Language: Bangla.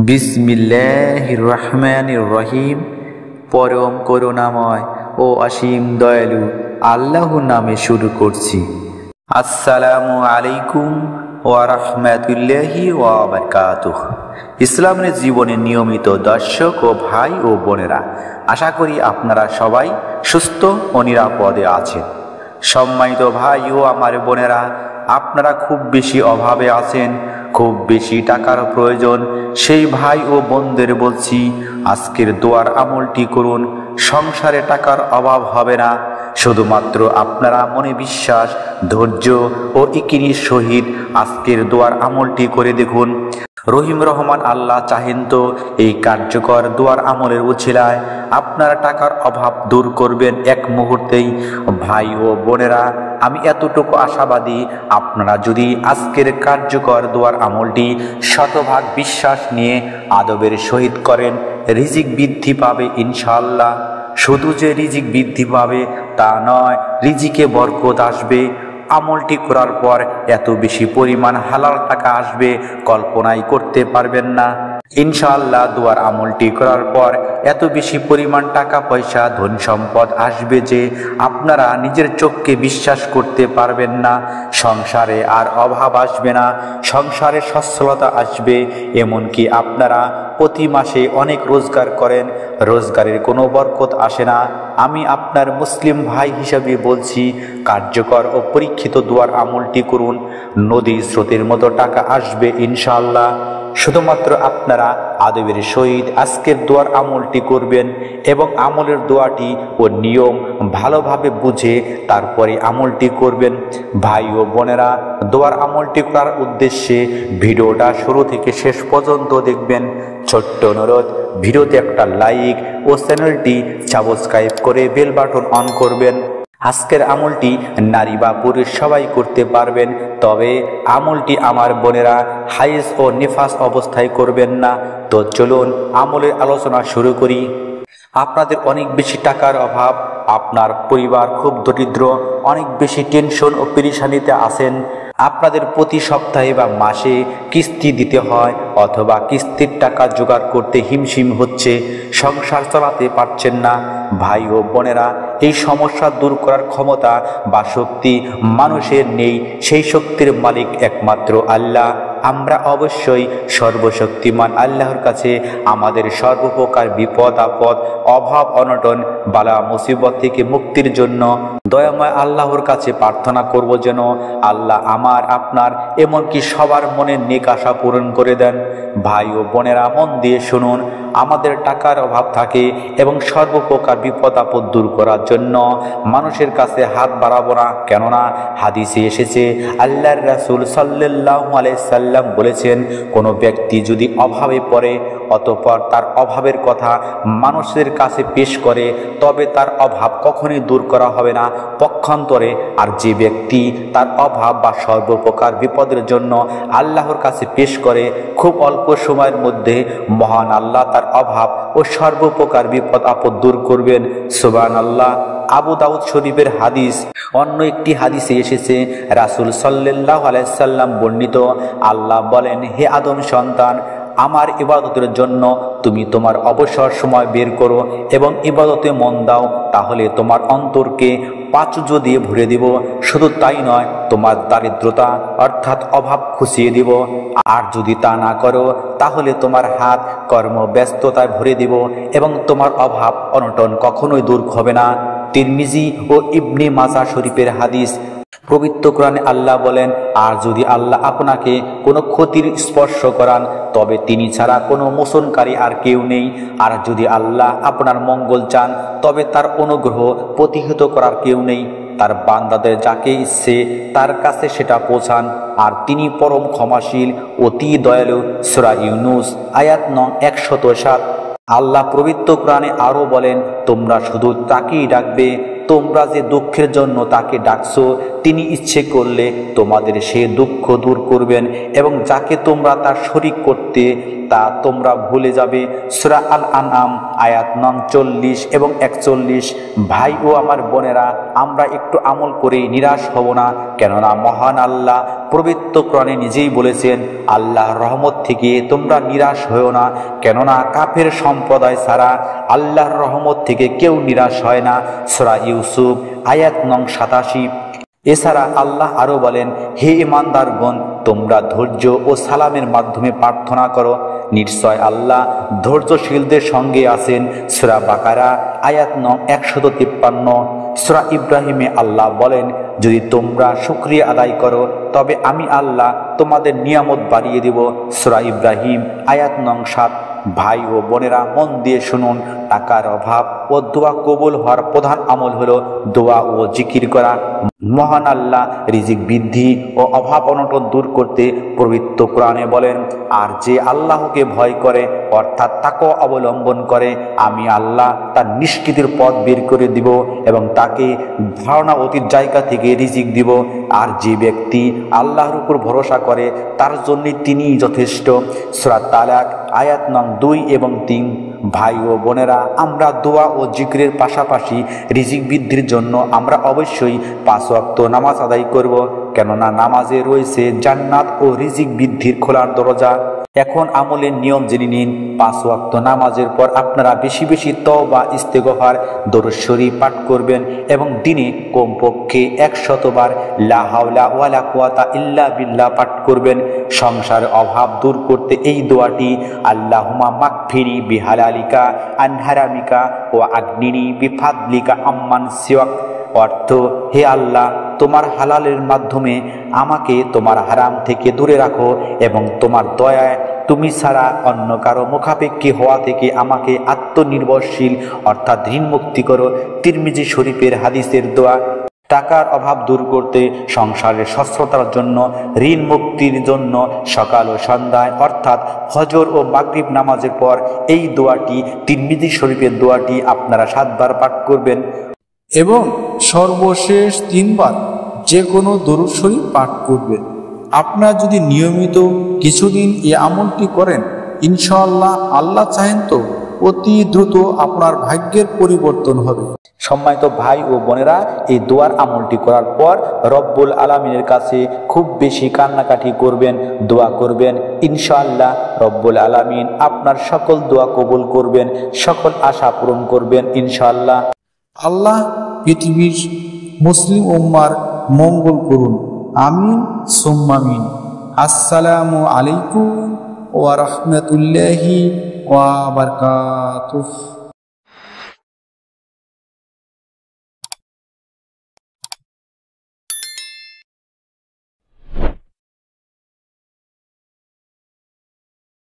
বিসমিল্লাহির রহমানির রহিম। পরম করুণাময় ও অসীম দয়ালু আল্লাহর নামে শুরু করছি। আসসালামু আলাইকুম ওয়া রাহমাতুল্লাহি ওয়া বারাকাতুহু। ইসলামের জীবনের নিয়মিত দর্শক ও ভাই ও বোনেরা, আশা করি আপনারা সবাই সুস্থ ও নিরাপদে আছেন। সম্মানিত ভাই ও আমার বোনেরা, আপনারা খুব বেশি অভাবে আছেন, খুব বেশি টাকার প্রয়োজন, সেই ভাই ও বোনদের বলছি, আজকের দোয়ার আমলটি করুন। সংসারে টাকার অভাব হবে না। শুধুমাত্র আপনারা মনে বিশ্বাস, ধৈর্য ও ইকিনির সহিত আজকের দোয়ার আমলটি করে দেখুন। রহিম রহমান আল্লাহ চাহেন তো এই কার্যকর দোয়ার আমলের উছিলায় আপনারা টাকার অভাব দূর করবেন এক মুহূর্তেই। ভাই ও বোনেরা, আমি এতটুকু আশাবাদী, আপনারা যদি আজকের কার্যকর দোয়ার আমলটি শতভাগ বিশ্বাস নিয়ে আদবের সহিত করেন, রিজিক বৃদ্ধি পাবে ইনশাআল্লাহ। শুধু যে রিজিক বৃদ্ধি পাবে তা নয়, রিজিকে বরকত আসবে। আমলটি করার পর এত বেশি পরিমাণ হালাল টাকা আসবে, কল্পনাই করতে পারবেন না। ইনশাআল্লাহ দোয়ার আমলটি করার পর এত বেশি পরিমাণ টাকা পয়সা, ধন সম্পদ আসবে যে আপনারা নিজের চোখকে বিশ্বাস করতে পারবেন না। সংসারে আর অভাব আসবে না, সংসারে সচ্ছলতা আসবে। এমনকি আপনারা প্রতি মাসে অনেক রোজগার করেন, রোজগারের কোনো বরকত আসে না। আমি আপনার মুসলিম ভাই হিসাবে বলছি, কার্যকর ও পরীক্ষিত দোয়ার আমলটি করুন। নদী স্রোতের মতো টাকা আসবে ইনশাআল্লাহ। শুধুমাত্র আপনারা আদবের সহিত আজকের দোয়ার আমলটি করবেন এবং আমলের দোয়াটি ও নিয়ম ভালোভাবে বুঝে তারপরে আমলটি করবেন। ভাই ও বোনেরা, দোয়ার আমলটি করার উদ্দেশ্যে ভিডিওটা শুরু থেকে শেষ পর্যন্ত দেখবেন। ছোট্ট অনুরোধ, ভিডিওতে একটা লাইক ও চ্যানেলটি সাবস্ক্রাইব করে বেল বাটন অন করবেন। আজকের আমলটি নারী বা পুরুষ সবাই করতে পারবেন, তবে আমলটি আমার বোনেরা হাইজ ও নিফাস অবস্থায় করবেন না। তো চলুন আমলের আলোচনা শুরু করি। আপনাদের অনেক বেশি টাকার অভাব, আপনার পরিবার খুব দরিদ্র, অনেক বেশি টেনশন ও পেরেশানিতে আছেন। আপনাদের প্রতি সপ্তাহে বা মাসে কিস্তি দিতে হয়, অথবা কিস্তির টাকা জোগাড় করতে হিমশিম হচ্ছে, সংসার চালাতে পারছেন না। ভাই ও বোনেরা, এই সমস্যা দূর করার ক্ষমতা বা শক্তি মানুষের নেই, সেই শক্তির মালিক একমাত্র আল্লাহ। আমরা অবশ্যই সর্বশক্তিমান আল্লাহর কাছে আমাদের সর্বপ্রকার বিপদ আপদ, অভাব অনটন, বালা মুসিবত থেকে মুক্তির জন্য দয়াময় আল্লাহর কাছে প্রার্থনা করব, যেন আল্লাহ আমার, আপনার, এমনকি সবার মনের নেক আশা পূরণ করে দেন। ভাই ও বোনেরা, মন দিয়ে শুনুন। আমাদের টাকার অভাব থাকে এবং সর্বপ্রকার বিপদ আপদ দূর করার জন্য মানুষের কাছে হাত বাড়াবো না, কেননা হাদিসে এসেছে, আল্লাহর রাসূল সাল্লাল্লাহু আলাইহি সাল্লাম বলেছেন, কোনো ব্যক্তি যদি অভাবে পড়ে অতঃপর তার অভাবের কথা মানুষের কাছে পেশ করে, তবে তার অভাব কখনোই দূর করা হবে না। পক্ষান্তরে আর যে ব্যক্তি তার অভাব বা সর্বপ্রকার বিপদের জন্য আল্লাহর কাছে পেশ করে, খুব অল্প সময়ের মধ্যে মহান আল্লাহ তার অভাব ও সর্বপ্রকার বিপদ আপদ দূর করবেন। সুবহানাল্লাহ। আবু দাউদ শরীফের হাদিস। অন্য একটি হাদিসে এসেছে, রাসূল সাল্লাল্লাহু আলাইহি সাল্লাম বর্ণিত, আল্লাহ বলেন, হে আদম সন্তান, আমার ইবাদতের জন্য তুমি তোমার অবসর সময় বের করো এবং ইবাদতে মন দাও, তাহলে তোমার অন্তরকে প্রাচুর্য দিয়ে ভরে দিব। শুধু তাই নয়, তোমার দারিদ্রতা অর্থাৎ অভাব খুশিয়ে দিব। আর যদি তা না করো, তাহলে তোমার হাত কর্মব্যস্ততায় ভরে দিব এবং তোমার অভাব অনটন কখনোই দূর হবে না। তিরমিজি ও ইবনে মাজাহ শরীফের হাদিস। পবিত্র কোরআনে আল্লাহ বলেন, আর যদি আল্লাহ আপনাকে কোনো ক্ষতির স্পর্শ করান, তবে তিনি ছাড়া কোনো মোচনকারী আর কেউ নেই। আর যদি আল্লাহ আপনার মঙ্গল চান, তবে তার অনুগ্রহ প্রতিহত করার কেউ নেই। তার বান্দাদের যাকে ইচ্ছে তার কাছে সেটা পৌঁছান, আর তিনি পরম ক্ষমাশীল, অতি দয়ালু। সূরা ইউনূস আয়াত নং 107। আল্লাহ পবিত্র কোরআনে আরো বলেন, তোমরা শুধু তাকেই ডাকবে, তোমরা যে দুঃখের জন্য তাকে ডাকছো তিনি ইচ্ছে করলে তোমাদের সে দুঃখ দূর করবেন, এবং যাকে তোমরা তার শরীক করতে তা তোমরা ভুলে যাবে। সূরা আল আনআম আয়াত নং 40 এবং 41। ভাই ও আমার বোনেরা, আমরা একটু আমল করে নিরাশ হব না, কেননা মহান আল্লাহ পবিত্র কোরআনে নিজেই বলেছেন, আল্লাহর রহমত থেকে তোমরা নিরাশ হও না, কেননা কাফের সম্প্রদায় ছাড়া আল্লাহর রহমত থেকে কেউ নিরাশ হয় না। সূরা ইউসুফ আয়াত নং 87। এছাড়া আল্লাহ আরো বলেন, হে ঈমানদারগণ, তোমরা ধৈর্য ও সালামের মাধ্যমে প্রার্থনা করো, নিশ্চয় আল্লাহ ধৈর্যশীলদের সঙ্গে আছেন। সূরা বাকারা আয়াত নং 153। সূরা ইব্রাহিমে আল্লাহ বলেন, যদি তোমরা শুকরিয়া আদায় করো তবে আমি আল্লাহ তোমাদের নিয়ামত বাড়িয়ে দেব। সূরা ইব্রাহিম আয়াত নং 7। ভাই ও বোনেরা, মন দিয়ে শুনুন, টাকার অভাব ও দোয়া কবুল হওয়ার প্রধান আমল হলো দোয়া ও জিকির করা। মহান আল্লাহ রিজিক বৃদ্ধি ও অভাব অনটন দূর করতে পবিত্র কোরআনে বলেন, আর যে আল্লাহকে ভয় করে অর্থাৎ তাকওয়া অবলম্বন করে, আমি আল্লাহ তার নিষ্কৃতির পথ বের করে দিব এবং তাকে ধারণা অতীত জায়গা থেকে রিজিক দিব। আর যে ব্যক্তি আল্লাহর উপর ভরসা করে তার জন্য তিনিই যথেষ্ট। সূরা তালাক আয়াত নং 2 এবং 3। ভাই ও বোনেরা, আমরা দোয়া ও জিকিরের পাশাপাশি রিজিক বৃদ্ধির জন্য আমরা অবশ্যই 5 ওয়াক্ত নামাজ আদায় করব, কেননা নামাজে রয়েছে জান্নাত ও রিজিক বৃদ্ধির খোলার দরজা। এখন আমলের নিয়ম জেনে নিন। 5 ওয়াক্ত নামাজের পর আপনারা বেশি বেশি তওবা, ইস্তেগফার, দরুদ শরীফ পাঠ করবেন এবং দিনে কমপক্ষে 100 বার লা হাওলা ওয়ালা কুওয়াতা ইল্লা বিল্লাহ পাঠ করবেন। সংসারের অভাব দূর করতে এই দোয়াটি, আল্লাহুম্মা মাগফিরি বিহালালিকা আন হারামিকা ওয়া আগনিনি বিফাদলিকা আম্মান সিওয়াক। অর্থ, হে আল্লাহ, তোমার হালালের মাধ্যমে আমাকে তোমার হারাম থেকে দূরে রাখো এবং তোমার দয়ায় তুমি ছাড়া অন্য কারো মুখাপেক্ষী হওয়া থেকে আমাকে আত্মনির্ভরশীল অর্থাৎ ঋণ মুক্তি করো। তিরমিজি শরীফের হাদিসের দোয়া। টাকার অভাব দূর করতে, সংসারের সচ্ছলতার জন্য, ঋণ মুক্তির জন্য সকাল ও সন্ধ্যায় অর্থাৎ ফজর ও মাগরিব নামাজের পর এই দোয়াটি, তিরমিজি শরীফের দোয়াটি আপনারা 7 বার পাঠ করবেন এবং সর্বশেষ 3 বার যে কোনো দরুদ শরীফ পাঠ করবেন। আপনারা যদি নিয়মিত কিছুদিন এই আমলটি করেন, ইনশাআল্লাহ আল্লাহ চাহেন তো অতি দ্রুত আপনার ভাগ্যের পরিবর্তন হবে। সম্মানিত ভাই ও বোনেরা, এই দোয়ার আমলটি করার পর রব্বুল আলামিনের কাছে খুব বেশি কান্নাকাটি করবেন, দোয়া করবেন। ইনশাআল্লাহ রব্বুল আলামিন আপনার সকল দোয়া কবুল করবেন, সকল আশা পূরণ করবেন ইনশাআল্লাহ। আল্লাহ পৃথিবীর মুসলিম উম্মার মঙ্গল করুন, আমিন সুম্মা আমিন। আসসালামু আলাইকুম ওয়া রাহমাতুল্লাহি ওয়া বারাকাতুহু।